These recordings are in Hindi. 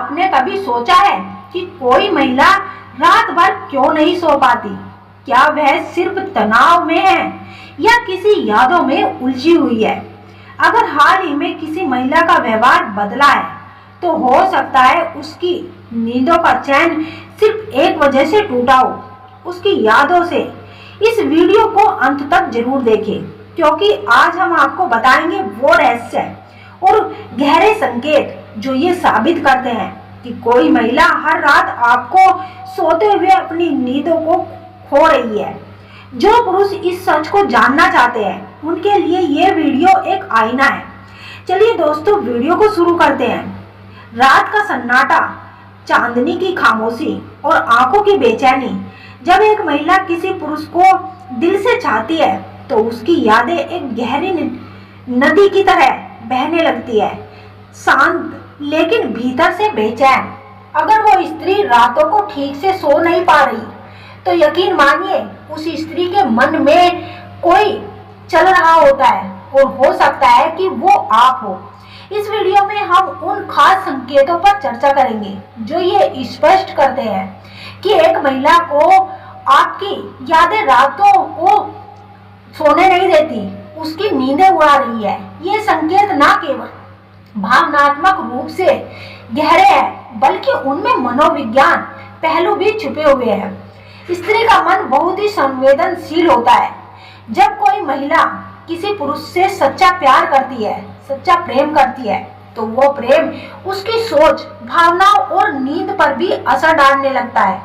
आपने कभी सोचा है कि कोई महिला रात भर क्यों नहीं सो पाती? क्या वह सिर्फ तनाव में है या किसी यादों में उलझी हुई है? अगर हाल ही में किसी महिला का व्यवहार बदला है तो हो सकता है उसकी नींदों का चैन सिर्फ एक वजह से टूटा हो, उसकी यादों से। इस वीडियो को अंत तक जरूर देखें, क्योंकि आज हम आपको बताएंगे वो रहस्य और गहरे संकेत जो ये साबित करते हैं कि कोई महिला हर रात आपको सोते हुए अपनी नींदों को खो रही है। जो पुरुष इस सच को जानना चाहते हैं उनके लिए ये वीडियो एक आईना है। चलिए दोस्तों, वीडियो को शुरू करते हैं। रात का सन्नाटा, चांदनी की खामोशी और आंखों की बेचैनी। जब एक महिला किसी पुरुष को दिल से चाहती है तो उसकी यादें एक गहरी नदी की तरह बहने लगती है, शांत लेकिन भीतर से बेचैन। अगर वो स्त्री रातों को ठीक से सो नहीं पा रही तो यकीन मानिए उस स्त्री के मन में कोई चल रहा होता है, और हो सकता है कि वो आप हो। इस वीडियो में हम उन खास संकेतों पर चर्चा करेंगे जो ये स्पष्ट करते हैं कि एक महिला को आपकी यादें रातों को सोने नहीं देती, उसकी नींदें उड़ा रही है। ये संकेत ना केवल भावनात्मक रूप से गहरे हैं बल्कि उनमें मनोविज्ञान पहलू भी छुपे हुए हैं। स्त्री का मन बहुत ही संवेदनशील होता है। जब कोई महिला किसी पुरुष से सच्चा प्यार करती है, सच्चा प्रेम करती है, तो वो प्रेम उसकी सोच, भावनाओं और नींद पर भी असर डालने लगता है।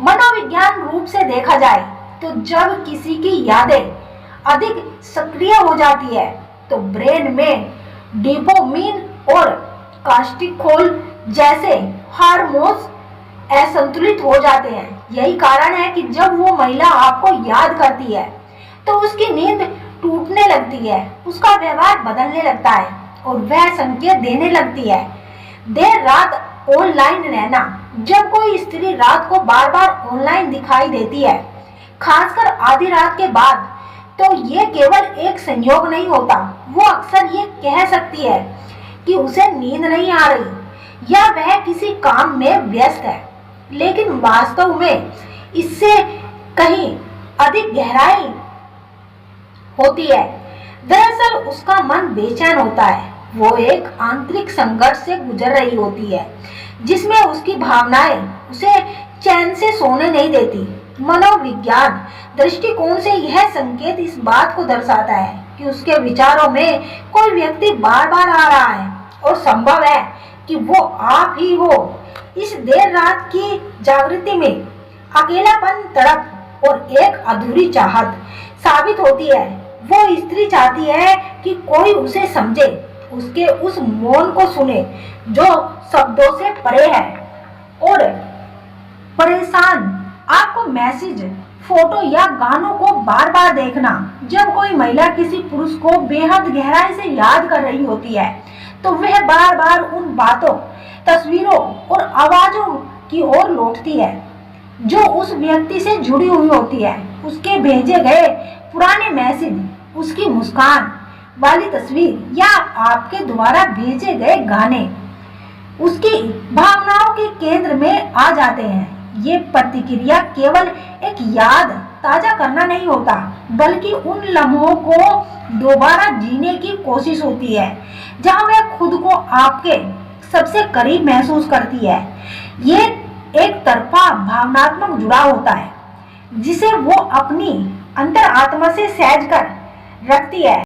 मनोविज्ञान रूप से देखा जाए तो जब किसी की यादें अधिक सक्रिय हो जाती है तो ब्रेन में डोपामिन और कार्टिसोल जैसे हार्मोन्स असंतुलित हो जाते हैं। यही कारण है कि जब वो महिला आपको याद करती है तो उसकी नींद टूटने लगती है, उसका व्यवहार बदलने लगता है और वह संकेत देने लगती है। देर रात ऑनलाइन रहना। जब कोई स्त्री रात को बार बार ऑनलाइन दिखाई देती है, खासकर आधी रात के बाद, तो ये केवल एक संयोग नहीं होता। वो अक्सर ये कह सकती है कि उसे नींद नहीं आ रही या वह किसी काम में व्यस्त है, लेकिन वास्तव में इससे कहीं अधिक गहराई होती है। दरअसल उसका मन बेचैन होता है। वो एक आंतरिक संघर्ष से गुजर रही होती है जिसमें उसकी भावनाएं उसे चैन से सोने नहीं देती। मनोविज्ञान दृष्टिकोण से यह संकेत इस बात को दर्शाता है कि उसके विचारों में कोई व्यक्ति बार बार आ रहा है और संभव है कि वो आप ही हो। इस देर रात की जागृति में अकेलापन, तड़प और एक अधूरी चाहत साबित होती है। वो स्त्री चाहती है कि कोई उसे समझे, उसके उस मौन को सुने जो शब्दों से परे है। और परेशान आपको मैसेज, फोटो या गानों को बार बार देखना। जब कोई महिला किसी पुरुष को बेहद गहराई से याद कर रही होती है तो वह बार बार उन बातों, तस्वीरों और आवाजों की ओर लौटती है जो उस व्यक्ति से जुड़ी हुई होती है। उसके भेजे गए पुराने मैसेज, उसकी मुस्कान वाली तस्वीर या आपके द्वारा भेजे गए गाने उसकी भावनाओं के केंद्र में आ जाते हैं। ये प्रतिक्रिया केवल एक याद ताजा करना नहीं होता, बल्कि उन लम्हों को दोबारा जीने की कोशिश होती है जहां वह खुद को आपके सबसे करीब महसूस करती है। ये एक तरफा भावनात्मक जुड़ाव होता है जिसे वो अपनी अंतर आत्मा से सहज कर रखती है।